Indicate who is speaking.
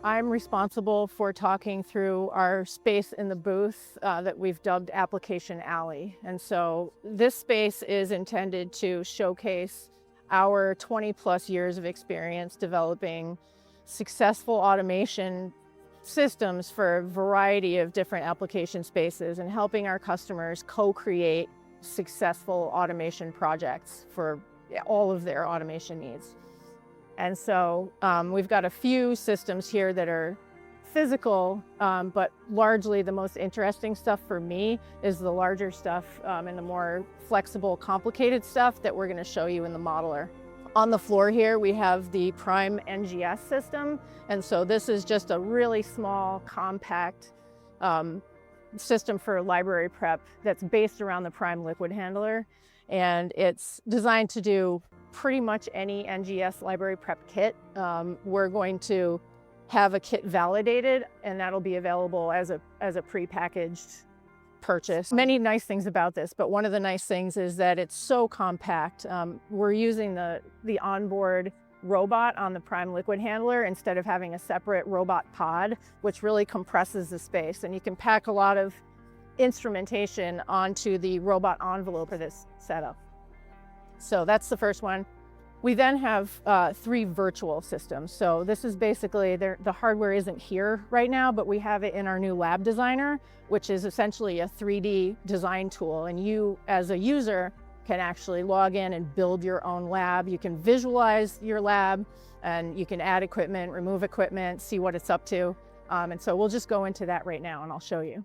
Speaker 1: I'm responsible for talking through our space in the booth that we've dubbed Application Alley. And so this space is intended to showcase our 20+ years of experience developing successful automation systems for a variety of different application spaces and helping our customers co-create successful automation projects for all of their automation needs. And so we've got a few systems here that are physical, but largely the most interesting stuff for me is the larger stuff and the more flexible, complicated stuff that we're going to show you in the modeler. On the floor here, we have the Prime NGS system. And so this is just a really small, compact system for library prep that's based around the Prime liquid handler. And it's designed to do pretty much any NGS library prep kit. We're going to have a kit validated, and that'll be available as a prepackaged purchase. Many nice things about this, but one of the nice things is that it's so compact. We're using the onboard robot on the Prime liquid handler instead of having a separate robot pod, which really compresses the space. And you can pack a lot of instrumentation onto the robot envelope for this setup. So that's the first one. We then have 3 virtual systems. So this is basically, the hardware isn't here right now, but we have it in our new Lab Designer, which is essentially a 3D design tool. And you, as a user, can actually log in and build your own lab. You can visualize your lab, and you can add equipment, remove equipment, see what it's up to. And so we'll just go into that right now, and I'll show you.